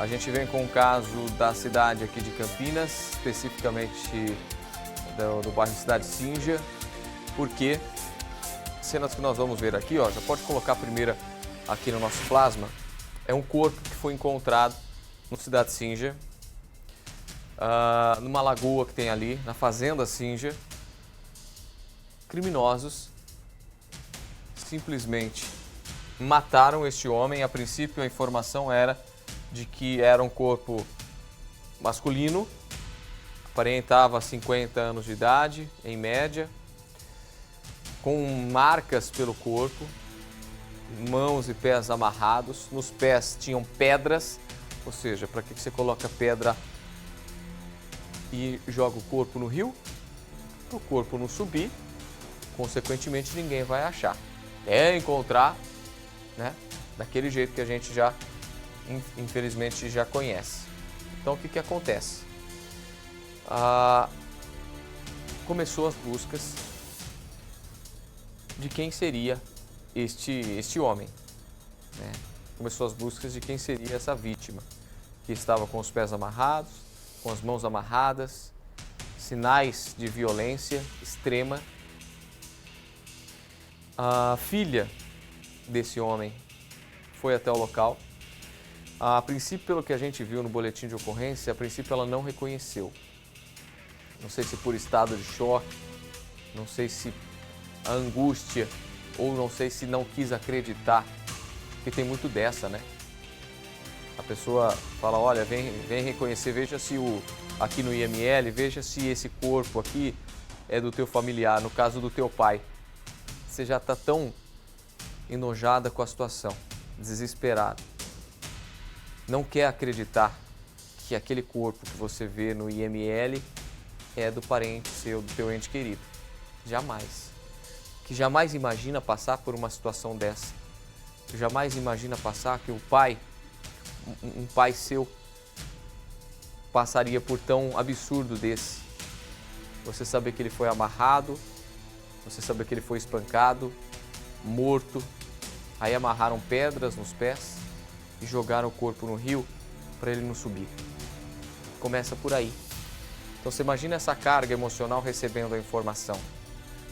A gente vem com o caso da cidade aqui de Campinas, especificamente do bairro Cidade Sinja, porque cenas que nós vamos ver aqui, ó, já pode colocar a primeira aqui no nosso plasma, é um corpo que foi encontrado no Cidade Sinja, numa lagoa que tem ali, na Fazenda Sinja. Criminosos simplesmente mataram este homem. A princípio a informação era de que era um corpo masculino, aparentava 50 anos de idade, em média, com marcas pelo corpo, mãos e pés amarrados. Nos pés tinham pedras, ou seja, para que você coloca pedra e joga o corpo no rio? Para o corpo não subir, consequentemente ninguém vai achar. É encontrar, né, daquele jeito que a gente já, infelizmente, já conhece. Então o que acontece? Começou as buscas de quem seria este homem, né? Começou as buscas de quem seria essa vítima, que estava com os pés amarrados, com as mãos amarradas, sinais de violência extrema. A filha desse homem foi até o local. A princípio, pelo que a gente viu no boletim de ocorrência, a princípio ela não reconheceu. Não sei se por estado de choque, não sei se a angústia, ou não sei se não quis acreditar, porque tem muito dessa, né? A pessoa fala, olha, vem reconhecer, veja se aqui no IML, veja se esse corpo aqui é do teu familiar, no caso do teu pai. Você já está tão enojada com a situação, desesperada. Não quer acreditar que aquele corpo que você vê no IML é do parente seu, do teu ente querido. Jamais. Que jamais imagina passar por uma situação dessa. Que jamais imagina passar que o pai, um pai seu, passaria por tão absurdo desse. Você saber que ele foi amarrado, você saber que ele foi espancado, morto, aí amarraram pedras nos pés e jogaram o corpo no rio para ele não subir. Começa por aí. Então você imagina essa carga emocional recebendo a informação.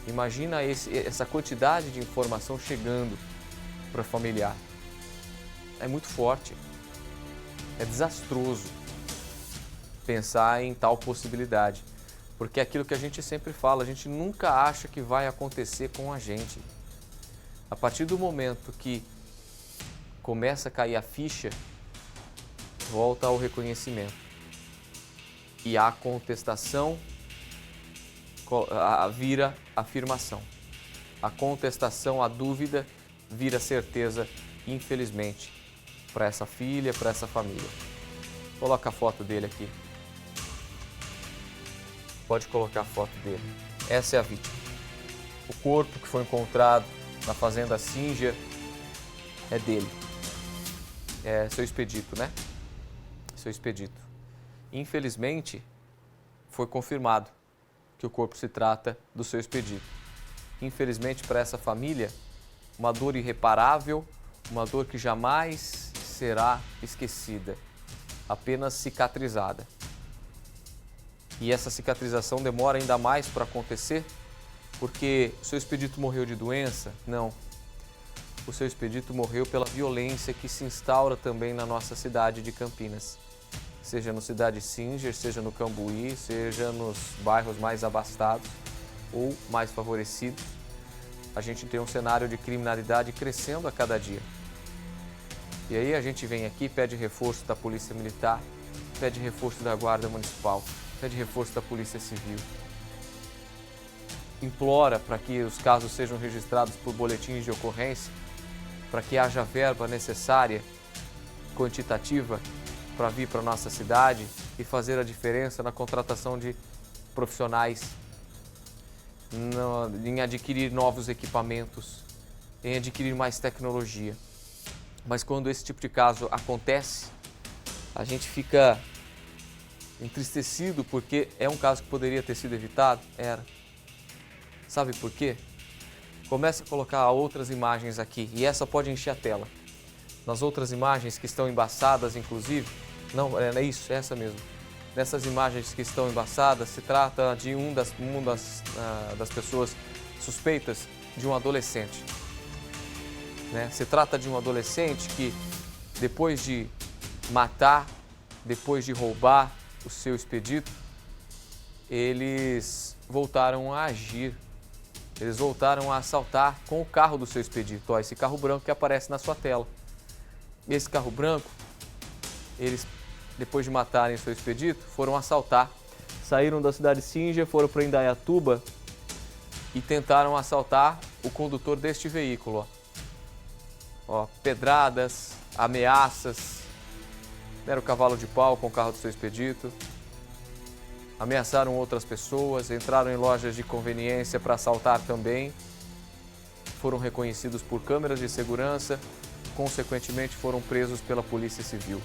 Imagina essa quantidade de informação chegando para o familiar. É muito forte. É desastroso pensar em tal possibilidade. Porque é aquilo que a gente sempre fala, a gente nunca acha que vai acontecer com a gente. A partir do momento que começa a cair a ficha, volta ao reconhecimento. E a contestação vira afirmação. A contestação, a dúvida, vira certeza, infelizmente, para essa filha, para essa família. Coloca a foto dele aqui. Pode colocar a foto dele. Essa é a vítima. O corpo que foi encontrado na Fazenda Sinja é dele. É seu Expedito, né? Seu Expedito. Infelizmente, foi confirmado que o corpo se trata do seu Expedito. Infelizmente, para essa família, uma dor irreparável, uma dor que jamais será esquecida, apenas cicatrizada. E essa cicatrização demora ainda mais para acontecer, porque o seu Expedito morreu de doença? Não. O seu Expedito morreu pela violência que se instaura também na nossa cidade de Campinas. Seja no Cidade Singer, seja no Cambuí, seja nos bairros mais abastados ou mais favorecidos. A gente tem um cenário de criminalidade crescendo a cada dia. E aí a gente vem aqui, pede reforço da Polícia Militar, pede reforço da Guarda Municipal, pede reforço da Polícia Civil. Implora para que os casos sejam registrados por boletins de ocorrência, para que haja verba necessária, quantitativa, para vir para a nossa cidade e fazer a diferença na contratação de profissionais, em adquirir novos equipamentos, em adquirir mais tecnologia. Mas quando esse tipo de caso acontece, a gente fica entristecido porque é um caso que poderia ter sido evitado? Era. Sabe por quê? Comece a colocar outras imagens aqui e essa pode encher a tela. Nas outras imagens que estão embaçadas, inclusive, Não, é isso, é essa mesmo. Nessas imagens que estão embaçadas, se trata de das pessoas suspeitas de um adolescente. Né? Se trata de um adolescente que, depois de matar, depois de roubar o seu expedito, eles voltaram a agir. Eles voltaram a assaltar com o carro do seu expedito. Ó, esse carro branco que aparece na sua tela. Esse carro branco, eles, depois de matarem o seu expedito, foram assaltar. Saíram da cidade de Sinja, foram para Indaiatuba e tentaram assaltar o condutor deste veículo. Ó, pedradas, ameaças, deram cavalo de pau com o carro do seu expedito, ameaçaram outras pessoas, entraram em lojas de conveniência para assaltar também, foram reconhecidos por câmeras de segurança, consequentemente foram presos pela Polícia Civil.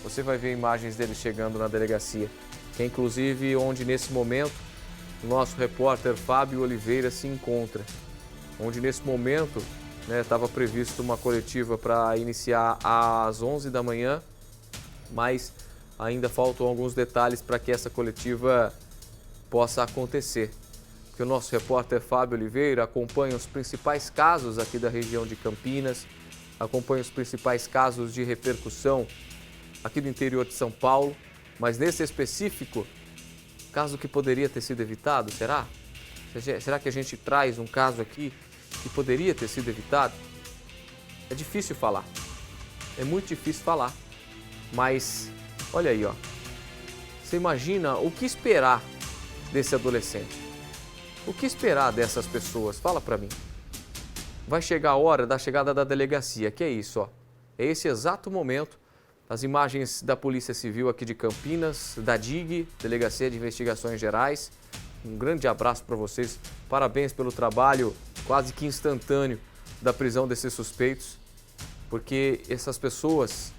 Você vai ver imagens deles chegando na delegacia, que é inclusive onde nesse momento o nosso repórter Fábio Oliveira se encontra, onde nesse momento estava previsto uma coletiva para iniciar às 11 da manhã, mas ainda faltam alguns detalhes para que essa coletiva possa acontecer. Porque o nosso repórter Fábio Oliveira acompanha os principais casos aqui da região de Campinas, acompanha os principais casos de repercussão aqui do interior de São Paulo, mas nesse específico, caso que poderia ter sido evitado, será? Será que a gente traz um caso aqui que poderia ter sido evitado? É difícil falar, é muito difícil falar, mas olha aí, ó. Você imagina o que esperar desse adolescente? O que esperar dessas pessoas? Fala pra mim. Vai chegar a hora da chegada da delegacia, que é isso, ó. É esse exato momento. As imagens da Polícia Civil aqui de Campinas, da DIG, Delegacia de Investigações Gerais. Um grande abraço para vocês. Parabéns pelo trabalho quase que instantâneo da prisão desses suspeitos, porque essas pessoas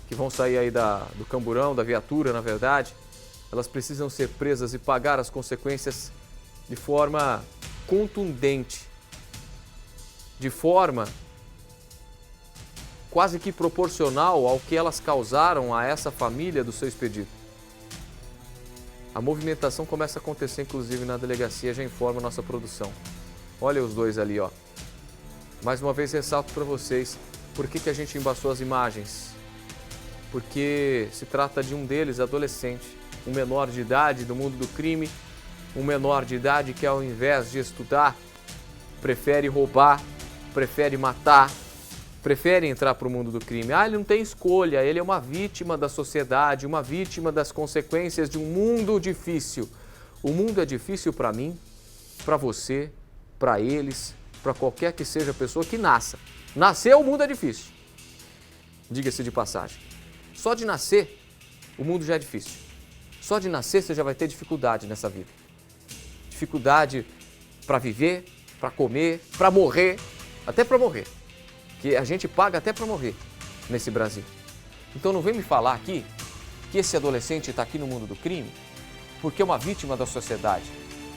que vão sair aí do camburão, da viatura, na verdade, elas precisam ser presas e pagar as consequências de forma contundente, de forma quase que proporcional ao que elas causaram a essa família do seu expedito. A movimentação começa a acontecer, inclusive, na delegacia, já informa a nossa produção. Olha os dois ali, ó. Mais uma vez ressalto para vocês por que a gente embaçou as imagens. Porque se trata de um deles, adolescente, um menor de idade do mundo do crime, um menor de idade que, ao invés de estudar, prefere roubar, prefere matar, prefere entrar para o mundo do crime. Ele não tem escolha, ele é uma vítima da sociedade, uma vítima das consequências de um mundo difícil. O mundo é difícil para mim, para você, para eles, para qualquer que seja a pessoa que nasça. Nascer, o mundo é difícil. Diga-se de passagem. Só de nascer, o mundo já é difícil. Só de nascer, você já vai ter dificuldade nessa vida. Dificuldade para viver, para comer, para morrer, até para morrer. Que a gente paga até para morrer nesse Brasil. Então não vem me falar aqui que esse adolescente está aqui no mundo do crime porque é uma vítima da sociedade,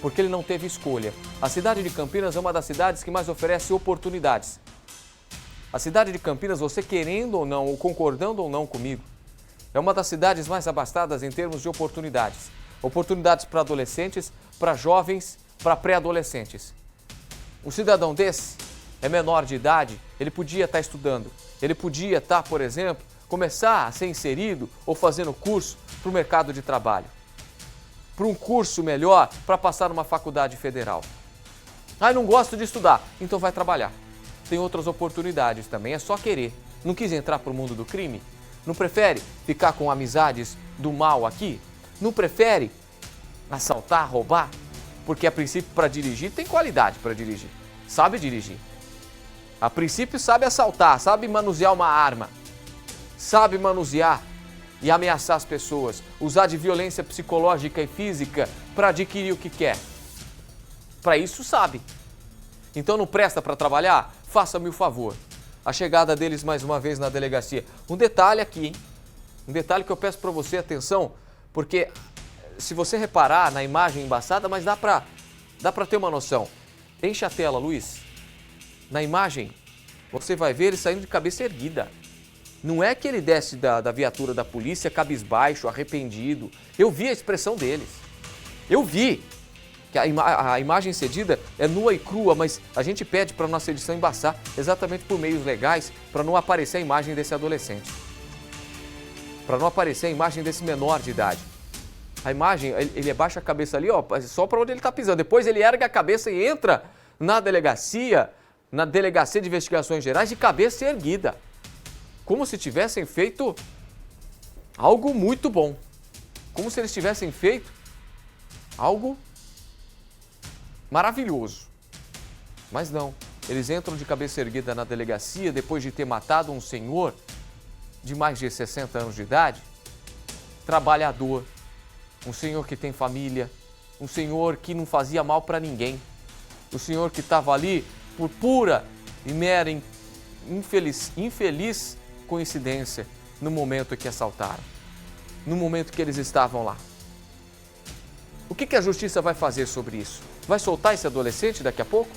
porque ele não teve escolha. A cidade de Campinas é uma das cidades que mais oferece oportunidades. A cidade de Campinas, você querendo ou não, ou concordando ou não comigo, é uma das cidades mais abastadas em termos de oportunidades. Oportunidades para adolescentes, para jovens, para pré-adolescentes. Um cidadão desse é menor de idade, ele podia estar estudando, ele podia estar, por exemplo, começar a ser inserido ou fazendo curso para o mercado de trabalho, para um curso melhor para passar numa faculdade federal. Não gosto de estudar, então vai trabalhar. Tem outras oportunidades também, é só querer. Não quis entrar para o mundo do crime? Não prefere ficar com amizades do mal aqui? Não prefere assaltar, roubar? Porque a princípio para dirigir tem qualidade para dirigir, sabe dirigir. A princípio sabe assaltar, sabe manusear uma arma, sabe manusear e ameaçar as pessoas, usar de violência psicológica e física para adquirir o que quer. Para isso sabe. Então não presta para trabalhar? Faça-me o favor. A chegada deles mais uma vez na delegacia. Um detalhe aqui, hein? Um detalhe que eu peço para você atenção, porque se você reparar na imagem embaçada, mas dá para ter uma noção. Enche a tela, Luiz. Na imagem, você vai ver ele saindo de cabeça erguida. Não é que ele desce da viatura da polícia cabisbaixo, arrependido. Eu vi a expressão deles. Eu vi que a imagem cedida é nua e crua, mas a gente pede para a nossa edição embaçar exatamente por meios legais para não aparecer a imagem desse adolescente. Para não aparecer a imagem desse menor de idade. A imagem, ele abaixa a cabeça ali, ó, só para onde ele está pisando. Depois ele ergue a cabeça e entra na delegacia de investigações gerais de cabeça erguida. Como se tivessem feito algo muito bom. Como se eles tivessem feito algo maravilhoso. Mas não, eles entram de cabeça erguida na delegacia depois de ter matado um senhor de mais de 60 anos de idade, trabalhador, um senhor que tem família, um senhor que não fazia mal para ninguém, um senhor que estava ali por pura e mera infeliz coincidência no momento que assaltaram, no momento que eles estavam lá. O que a justiça vai fazer sobre isso? Vai soltar esse adolescente daqui a pouco?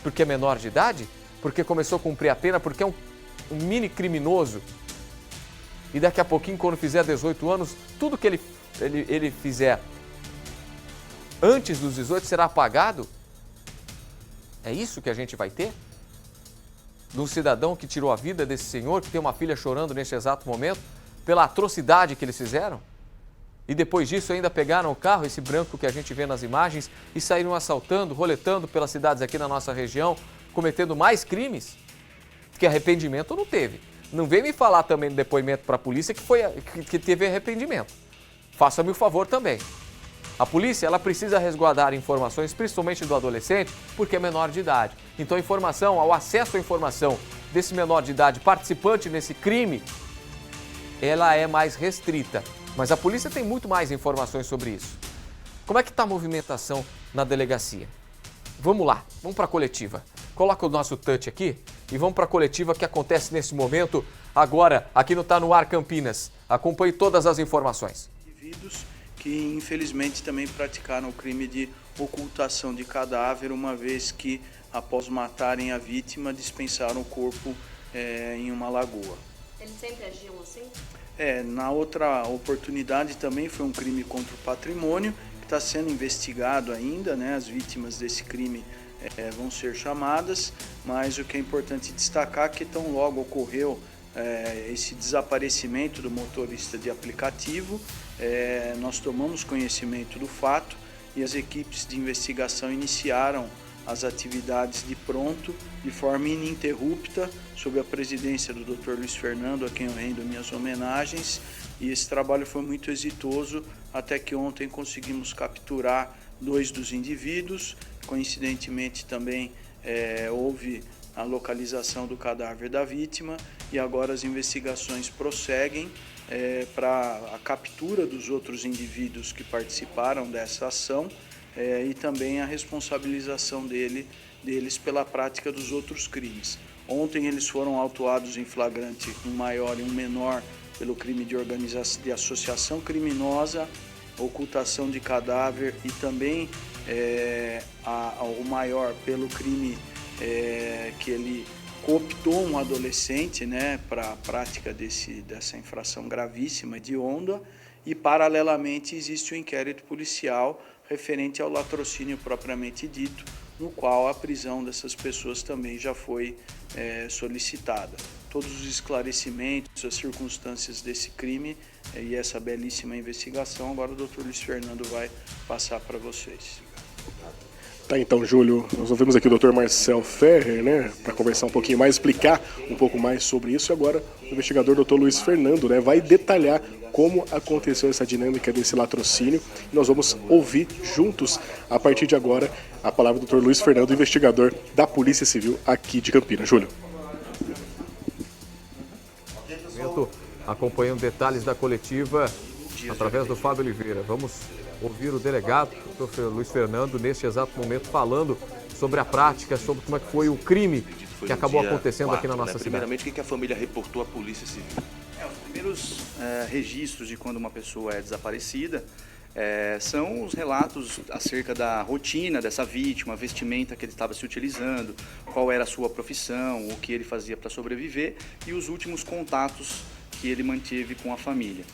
Porque é menor de idade? Porque começou a cumprir a pena? Porque é um mini criminoso? E daqui a pouquinho, quando fizer 18 anos, tudo que ele fizer antes dos 18 será apagado? É isso que a gente vai ter? De um cidadão que tirou a vida desse senhor, que tem uma filha chorando neste exato momento, pela atrocidade que eles fizeram? E depois disso ainda pegaram o carro, esse branco que a gente vê nas imagens, e saíram assaltando, roletando pelas cidades aqui na nossa região, cometendo mais crimes? Porque arrependimento não teve. Não vem me falar também no depoimento para a polícia que teve arrependimento. Faça-me o favor também. A polícia, ela precisa resguardar informações, principalmente do adolescente, porque é menor de idade. Então, o acesso à informação desse menor de idade participante nesse crime, ela é mais restrita. Mas a polícia tem muito mais informações sobre isso. Como é que está a movimentação na delegacia? Vamos lá, vamos para a coletiva. Coloca o nosso touch aqui e vamos para a coletiva que acontece nesse momento, agora, aqui no Tá No Ar Campinas. Acompanhe todas as informações. Indivíduos que infelizmente também praticaram o crime de ocultação de cadáver, uma vez que, após matarem a vítima, dispensaram o corpo em uma lagoa. Eles sempre agiam assim? Na outra oportunidade também foi um crime contra o patrimônio, que está sendo investigado ainda, né? As vítimas desse crime vão ser chamadas, mas o que é importante destacar é que tão logo ocorreu esse desaparecimento do motorista de aplicativo, nós tomamos conhecimento do fato e as equipes de investigação iniciaram as atividades de pronto, de forma ininterrupta, sob a presidência do Dr. Luiz Fernando, a quem eu rendo minhas homenagens, e esse trabalho foi muito exitoso, até que ontem conseguimos capturar 2 dos indivíduos. Coincidentemente também houve a localização do cadáver da vítima, e agora as investigações prosseguem para a captura dos outros indivíduos que participaram dessa ação, e também a responsabilização deles pela prática dos outros crimes. Ontem eles foram autuados em flagrante, um maior e um menor, pelo crime de associação criminosa, ocultação de cadáver, e também o maior pelo crime que ele cooptou um adolescente, né, para a prática dessa infração gravíssima de onda, e paralelamente existe o inquérito policial referente ao latrocínio propriamente dito, no qual a prisão dessas pessoas também já foi solicitada. Todos os esclarecimentos, as circunstâncias desse crime e essa belíssima investigação, agora o Dr. Luiz Fernando vai passar para vocês. Tá, então, Júlio, nós ouvimos aqui o Dr. Marcel Ferrer, né, para conversar um pouquinho mais, explicar um pouco mais sobre isso, e agora o investigador Dr. Luiz Fernando, né, vai detalhar como aconteceu essa dinâmica desse latrocínio. Nós vamos ouvir juntos, a partir de agora, a palavra do Dr. Luiz Fernando, investigador da Polícia Civil aqui de Campinas. Júlio. Acompanhando detalhes da coletiva através do Fábio Oliveira. Vamos ouvir o delegado, o Dr. Luiz Fernando, neste exato momento, falando sobre a prática, sobre como é que foi o crime que acabou acontecendo aqui na nossa cidade. Primeiramente, o que a família reportou à Polícia Civil? Os primeiros registros de quando uma pessoa é desaparecida São os relatos acerca da rotina dessa vítima, a vestimenta que ele estava se utilizando, qual era a sua profissão, o que ele fazia para sobreviver e os últimos contatos que ele manteve com a família.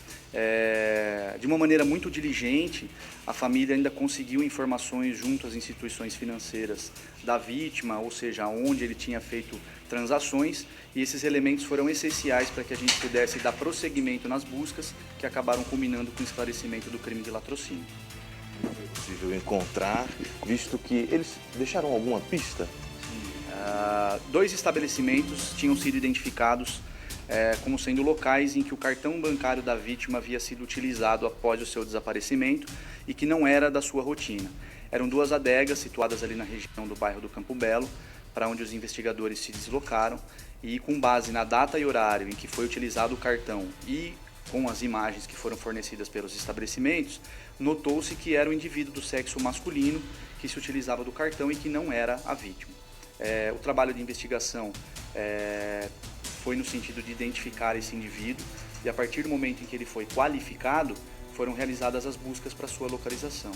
De uma maneira muito diligente, a família ainda conseguiu informações junto às instituições financeiras da vítima, ou seja, onde ele tinha feito transações, e esses elementos foram essenciais para que a gente pudesse dar prosseguimento nas buscas que acabaram culminando com o esclarecimento do crime de latrocínio. Não foi possível encontrar, visto que eles deixaram alguma pista? 2 estabelecimentos tinham sido identificados como sendo locais em que o cartão bancário da vítima havia sido utilizado após o seu desaparecimento e que não era da sua rotina. Eram 2 adegas situadas ali na região do bairro do Campo Belo, para onde os investigadores se deslocaram e, com base na data e horário em que foi utilizado o cartão e com as imagens que foram fornecidas pelos estabelecimentos, notou-se que era um indivíduo do sexo masculino que se utilizava do cartão e que não era a vítima. O trabalho de investigação foi no sentido de identificar esse indivíduo e, a partir do momento em que ele foi qualificado, foram realizadas as buscas para sua localização.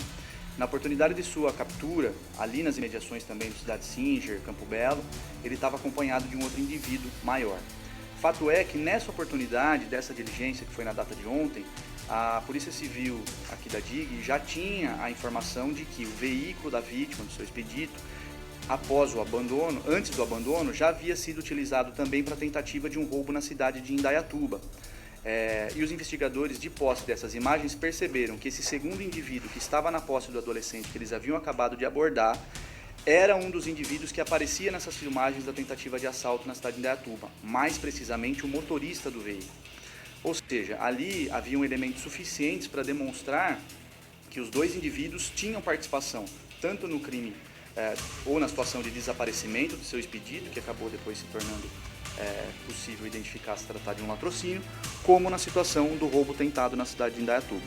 Na oportunidade de sua captura, ali nas imediações também do Cidade Singer, Campo Belo, ele estava acompanhado de um outro indivíduo maior. Fato é que nessa oportunidade, dessa diligência que foi na data de ontem, a Polícia Civil aqui da DIG já tinha a informação de que o veículo da vítima, do seu expedito, após o abandono, antes do abandono, já havia sido utilizado também para a tentativa de um roubo na cidade de Indaiatuba. E os investigadores, de posse dessas imagens, perceberam que esse segundo indivíduo que estava na posse do adolescente que eles haviam acabado de abordar era um dos indivíduos que aparecia nessas filmagens da tentativa de assalto na cidade de Indaiatuba, mais precisamente o motorista do veículo. Ou seja, ali haviam elementos suficientes para demonstrar que os 2 indivíduos tinham participação tanto no crime ou na situação de desaparecimento do seu expedito, que acabou depois se tornando possível identificar se tratar de um latrocínio, como na situação do roubo tentado na cidade de Indaiatuba.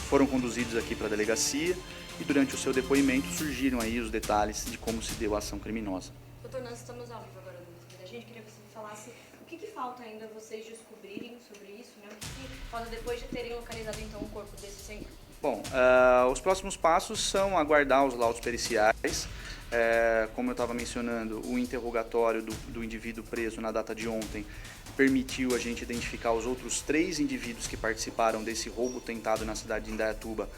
Foram conduzidos aqui para a delegacia e durante o seu depoimento surgiram aí os detalhes de como se deu a ação criminosa. Doutor, nós estamos ao vivo agora no Vida da Gente, queria que você falasse o que falta ainda vocês descobrirem sobre isso, né? O que falta depois de terem localizado então o corpo desse senhor? Bom, os próximos passos são aguardar os laudos periciais. Como eu estava mencionando, o interrogatório do indivíduo preso na data de ontem permitiu a gente identificar os outros 3 indivíduos que participaram desse roubo tentado na cidade de Indaiatuba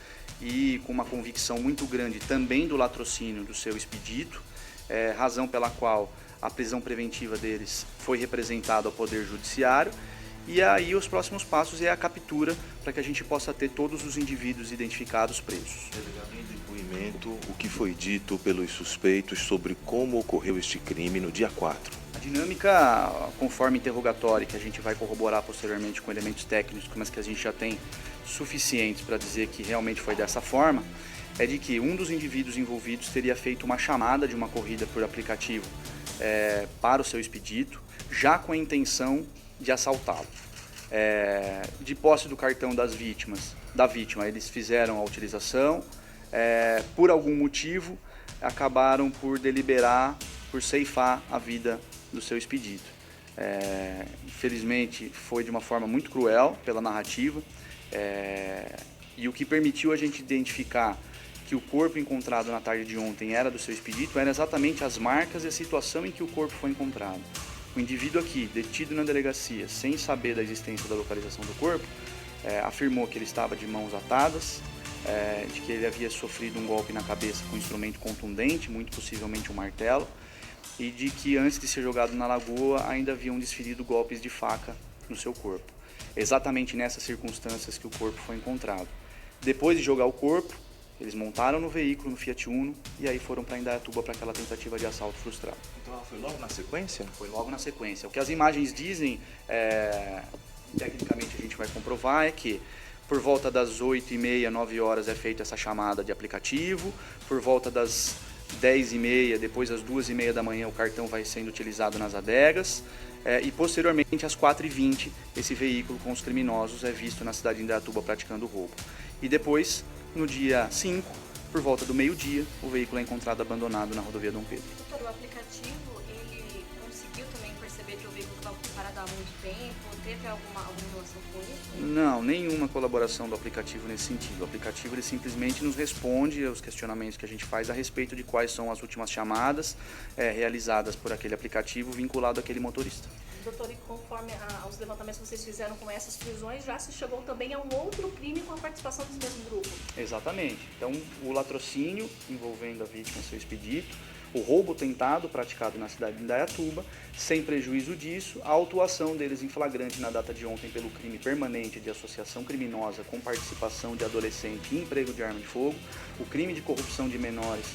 e com uma convicção muito grande também do latrocínio do seu expedito, razão pela qual a prisão preventiva deles foi representada ao Poder Judiciário. E aí os próximos passos é a captura para que a gente possa ter todos os indivíduos identificados presos. Em depoimento, o que foi dito pelos suspeitos sobre como ocorreu este crime no dia 4? A dinâmica, conforme interrogatório, que a gente vai corroborar posteriormente com elementos técnicos, mas que a gente já tem suficientes para dizer que realmente foi dessa forma, é de que um dos indivíduos envolvidos teria feito uma chamada de uma corrida por aplicativo para o seu expedito, já com a intenção de assaltá-lo. De posse do cartão da vítima, eles fizeram a utilização, por algum motivo acabaram por deliberar, por ceifar a vida do seu expedito. Infelizmente foi de uma forma muito cruel pela narrativa, e o que permitiu a gente identificar que o corpo encontrado na tarde de ontem era do seu expedito eram exatamente as marcas e a situação em que o corpo foi encontrado. O indivíduo aqui, detido na delegacia, sem saber da existência da localização do corpo, afirmou que ele estava de mãos atadas, de que ele havia sofrido um golpe na cabeça com um instrumento contundente, muito possivelmente um martelo, e de que antes de ser jogado na lagoa ainda haviam desferido golpes de faca no seu corpo. Exatamente nessas circunstâncias que o corpo foi encontrado. Depois de jogar o corpo, eles montaram no veículo, no Fiat Uno, e aí foram para Indaiatuba para aquela tentativa de assalto frustrado. Então ela foi logo na sequência? Foi logo na sequência. O que as imagens dizem, tecnicamente a gente vai comprovar, é que por volta das 8h30, 9 horas é feita essa chamada de aplicativo, por volta das 10h30, depois das 2h30 da manhã o cartão vai sendo utilizado nas adegas, e posteriormente às 4h20 esse veículo com os criminosos é visto na cidade de Indaiatuba praticando o roubo. E depois, no dia 5, por volta do meio-dia, o veículo é encontrado abandonado na rodovia Dom Pedro. Doutor, o aplicativo, ele conseguiu também perceber que o veículo estava parada há muito tempo? Teve alguma relação com isso? Não, nenhuma colaboração do aplicativo nesse sentido. O aplicativo ele simplesmente nos responde aos questionamentos que a gente faz a respeito de quais são as últimas chamadas realizadas por aquele aplicativo vinculado àquele motorista. Doutor, e conforme aos levantamentos que vocês fizeram com essas prisões, já se chegou também a um outro crime com a participação desse mesmo grupo? Exatamente. Então, o latrocínio envolvendo a vítima e seu expedito, o roubo tentado praticado na cidade de Indaiatuba, sem prejuízo disso, a autuação deles em flagrante na data de ontem pelo crime permanente de associação criminosa com participação de adolescente e emprego de arma de fogo, o crime de corrupção de menores,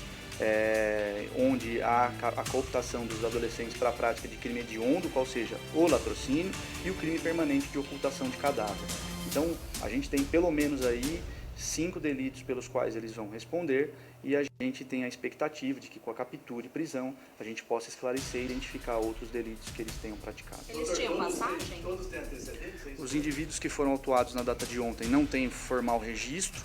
onde há a cooptação dos adolescentes para a prática de crime hediondo, qual seja o latrocínio, e o crime permanente de ocultação de cadáver. Então, a gente tem pelo menos aí 5 delitos pelos quais eles vão responder e a gente tem a expectativa de que com a captura e prisão a gente possa esclarecer e identificar outros delitos que eles tenham praticado. Eles tinham passagem? Todos têm antecedentes? Os indivíduos que foram autuados na data de ontem não têm formal registro,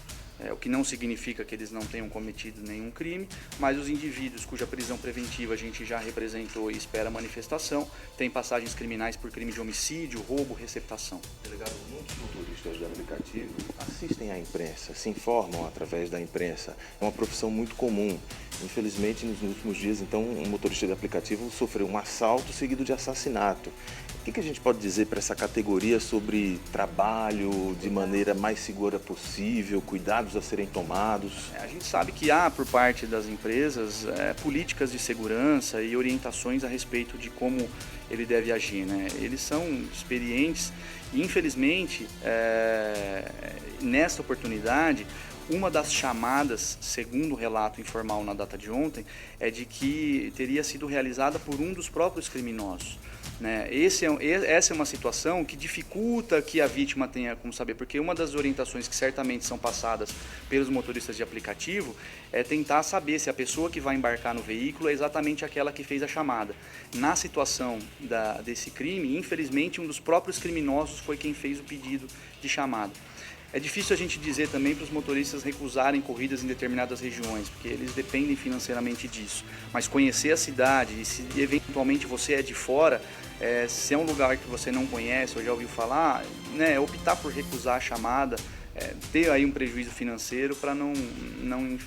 o que não significa que eles não tenham cometido nenhum crime, mas os indivíduos cuja prisão preventiva a gente já representou e espera manifestação, têm passagens criminais por crime de homicídio, roubo, receptação. Delegado, muitos motoristas do aplicativo assistem à imprensa, se informam através da imprensa. É uma profissão muito comum. Infelizmente, nos últimos dias, então, um motorista de aplicativo sofreu um assalto seguido de assassinato. O que a gente pode dizer para essa categoria sobre trabalho de maneira mais segura possível, cuidados a serem tomados? A gente sabe que há, por parte das empresas, políticas de segurança e orientações a respeito de como ele deve agir, né? Eles são experientes e, infelizmente, nesta oportunidade, uma das chamadas, segundo o relato informal na data de ontem, é de que teria sido realizada por um dos próprios criminosos. Né? Essa é uma situação que dificulta que a vítima tenha como saber, porque uma das orientações que certamente são passadas pelos motoristas de aplicativo é tentar saber se a pessoa que vai embarcar no veículo é exatamente aquela que fez a chamada. Na situação desse crime, infelizmente, um dos próprios criminosos foi quem fez o pedido de chamada. É difícil a gente dizer também para os motoristas recusarem corridas em determinadas regiões, porque eles dependem financeiramente disso. Mas conhecer a cidade, e se eventualmente você é de fora, se é um lugar que você não conhece ou já ouviu falar, né, optar por recusar a chamada, ter aí um prejuízo financeiro para não,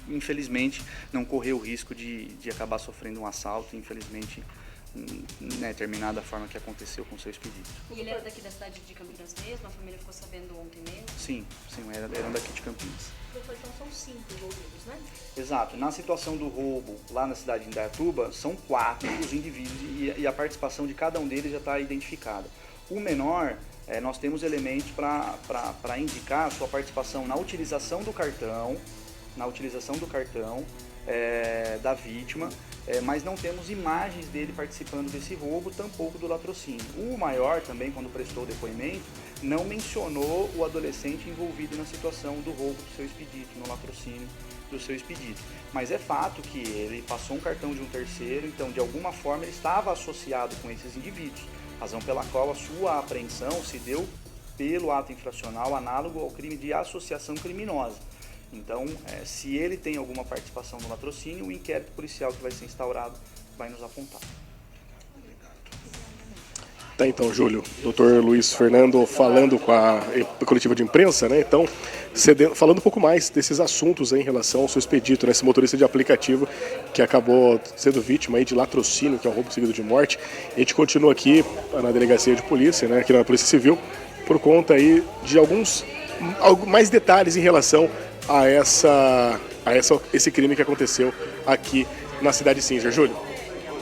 infelizmente, não correr o risco de acabar sofrendo um assalto, infelizmente, terminar da forma que aconteceu com o seu expedito. E ele era daqui da cidade de Campinas mesmo? A família ficou sabendo ontem mesmo? Sim, eram daqui de Campinas. Doutor, então são 5 envolvidos, né? Exato. Na situação do roubo lá na cidade de Indaiatuba, são 4 os indivíduos e a participação de cada um deles já está identificada. O menor, nós temos elementos para indicar a sua participação na utilização do cartão, da vítima, mas não temos imagens dele participando desse roubo, tampouco do latrocínio. O maior também, quando prestou o depoimento, não mencionou o adolescente envolvido na situação do roubo do seu expedito, no latrocínio do seu expedito. Mas é fato que ele passou um cartão de um terceiro, então de alguma forma ele estava associado com esses indivíduos, razão pela qual a sua apreensão se deu pelo ato infracional análogo ao crime de associação criminosa. Então, se ele tem alguma participação no latrocínio, o inquérito policial que vai ser instaurado vai nos apontar. Tá, então, Júlio, doutor Luiz Fernando falando com a coletiva de imprensa, né? Então, falando um pouco mais desses assuntos aí em relação ao seu expedito, né? Esse motorista de aplicativo que acabou sendo vítima aí de latrocínio, que é um roubo seguido de morte. E a gente continua aqui na delegacia de polícia, né? Aqui na Polícia Civil, por conta aí de mais detalhes em relação a esse crime que aconteceu aqui na cidade de Sinjar. Júlio.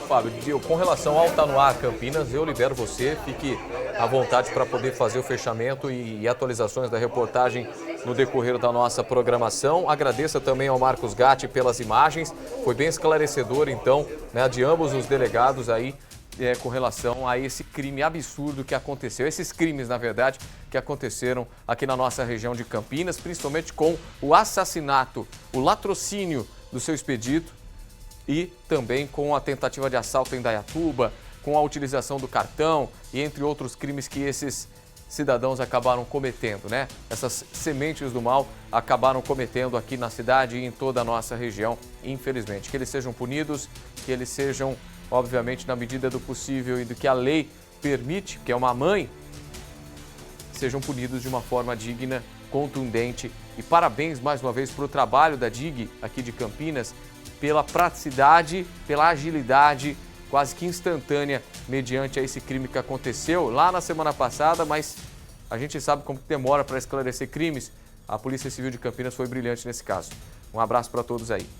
Fábio, com relação ao Tá No Ar Campinas, eu libero você, fique à vontade para poder fazer o fechamento e atualizações da reportagem no decorrer da nossa programação. Agradeça também ao Marcos Gatti pelas imagens, foi bem esclarecedor então, né, de ambos os delegados aí, com relação a esse crime absurdo que aconteceu, esses crimes, na verdade, que aconteceram aqui na nossa região de Campinas, principalmente com o assassinato, o latrocínio do seu expedito e também com a tentativa de assalto em Indaiatuba, com a utilização do cartão e entre outros crimes que esses cidadãos acabaram cometendo, né? Essas sementes do mal acabaram cometendo aqui na cidade e em toda a nossa região, infelizmente. Que eles sejam punidos, que eles sejam, obviamente, na medida do possível e do que a lei permite, que é uma mãe, sejam punidos de uma forma digna, contundente. E parabéns mais uma vez para o trabalho da DIG aqui de Campinas, pela praticidade, pela agilidade quase que instantânea mediante a esse crime que aconteceu lá na semana passada, mas a gente sabe como demora para esclarecer crimes. A Polícia Civil de Campinas foi brilhante nesse caso. Um abraço para todos aí.